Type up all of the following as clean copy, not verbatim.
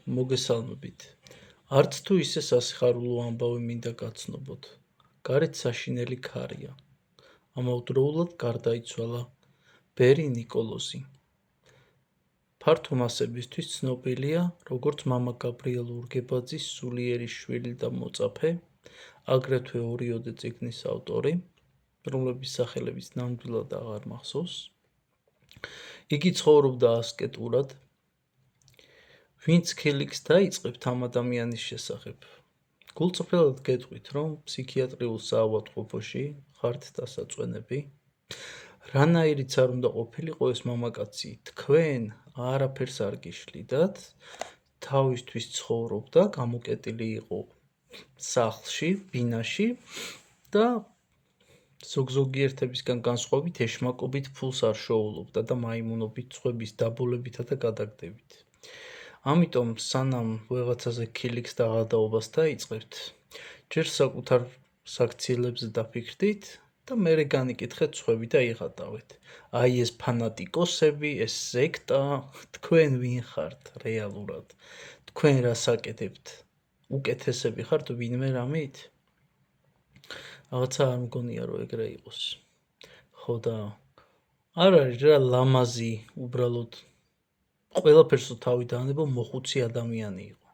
მოგესალმებით. არც თუ ისე სასიხარულო ამბავი მინდა გაცნობოთ. გარეთ საშინელი ქარია. ამავდროულად გარდაიცვალა ბერი ნიკოლოზი. ფართო მასებისთვის ცნობილია, როგორც მამა გაბრიელ ურგებაძის სულიერი შვილი და მოწაფე, აგრეთვე ორიოდე წიგნის ავტორი, რომლების სახელებიც ნამდვილად აღარ მახსოვს. იგი ცხოვრობდა ასკეტურად. ვინც ხილიქს დაიწყებთ ამ ადამიანის შესახებ, გულწრფელად გეტყვით, რომ ფსიქიატრიულ საავადმყოფოში ხართ დასაწვენები, რანაირიც არ უნდა ყოფილიყო ეს მამაკაცი, თქვენ არაფერს არ გიშლიდათ, თავისთვის ცხოვრობდა, გამოკეტილი იყო სახლში, ბინაში და ზოგიერთებისგან განსხვავებით ეშმაკობით ფულს არ შოულობდა და მაიმუნობით, სხვების დაბოლებითა და გადაგდებით. ამიტომ სანამ ვეღაცაზე ხილიქს და ღადაობას დაიწყებთ, ჯერ საკუთარ საქციელებზე დაფიქრდით და მერე განიკითხეთ სხვები და იღატავეთ. აი ეს ფანატიკოსები, ეს სექტა, თქვენ ვინ ხართ რეალურად? თქვენ რას აკეთებთ? უკეთესები ხართ ვინმე რამით? რაღაცა არ მგონია რომ ეგრე იყოს. ხო და არ არის რა ლამაზი უბრალოდ ყველაფერს თავი დაანება მოხუცი ადამიანი იყო.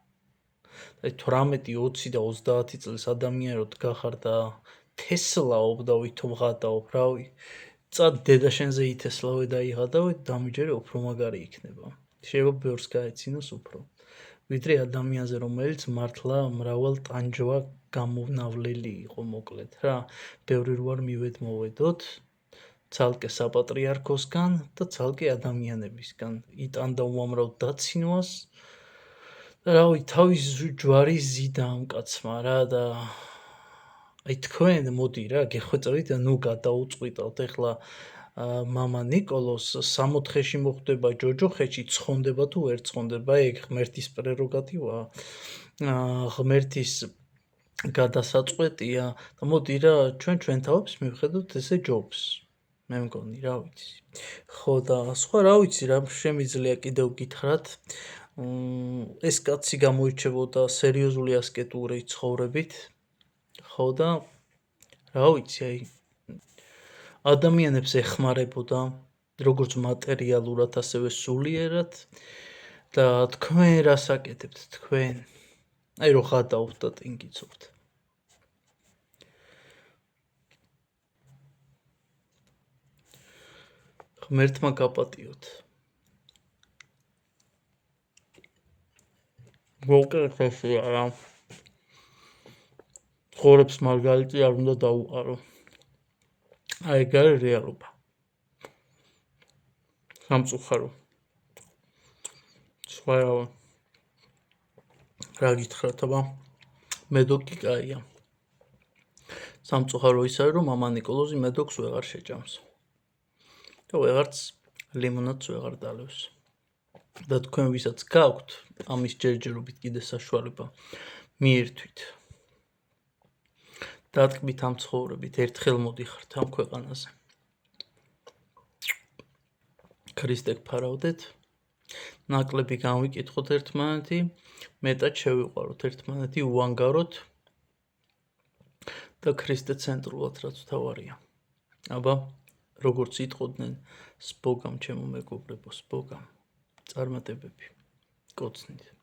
აი 18, 20 და 30 წლის ადამიანი რო დგახარ და თესლაობ და ვითომ ღადაობ, რავი. წად დედა შენზე ითესლავე და იღადავე, დამიჯერე უფრო მაგარი იქნება. შეიძლება ბევრს გაეცინოს უფრო. ვიდრე ადამიანზე, რომელიც მართლა მრავალ ტანჯვა გამოვნავლელი იყო, მოკლედ რა. ბევრი რო არ მივედმოვედოთ, ცალკე საპატრიარქოსგან და ცალკე ადამიანებისგან. იტანდა უამრავ დაცინვას. რავი, თავის ჯვარი ზიდა ამ კაცმა რა და აი თქვენ მოდი რა გეხვეწებით და ნუ გადაუწყვიტავთ ახლა მამა ნიკოლოს 64-ში მოხვდება ჯოჯოხეთში, ცხონდება თუ ვერ ცხონდება, ეგ ღმერთის პრეროგატივაა, ღმერთის გადასაწყვეტია და მოდი რა ჩვენ თავებს მივხედოთ ესე ჯობს. მე მგონი რა ვიცი. ხო და სხვა რა ვიცი რა შემიძლია კიდევ გითხრათ. ეს კაცი გამოირჩეოდა სერიოზული ასკეტური ცხოვრებით. ხო და რა ვიცი, აი ადამიანებს ეხმარებოდა, როგორც მატერიალურად, ასევე სულიერად და თქვენ რას აკეთებთ, თქვენ? აი რო ღადაობთ და ტინგიცობთ. ღმერთმა გაპატიოთ. მოკეთესია რა. ცხოვრებს მარგალიტი არ უნდა დაუყარო. აი ეგ არის რეალობა. სამწუხარო. სხვა რა გითხრათ, აბა მედოქი კაია. სამწუხარო ის არის, რომ მამა ნიკოლოზი მედოქს ვეღარ შეჭამს. და ვეღარც ლიმონადს ვეღარ დალევს. და თქვენ ვისაც გაქვთ ამის ჯერჯერობით კიდე საშუალება, მიირთვით. დატკბით ამ ცხოვრებით, ერთხელ მოდიხართ ამ ქვეყანაზე. ქრისტე გფარავდეთ, ნაკლები განვიკითხოთ ერთმანეთი, მეტად შევიყვაროთ ერთმანეთი, უანგაროთ და ქრისტე ცენტრულად რაც მთავარია. აბა, როგორც იტყოდნენ, სპოგამ ჩემო მეგობრებო, სპოგამ. წარმატებები. კოცნით.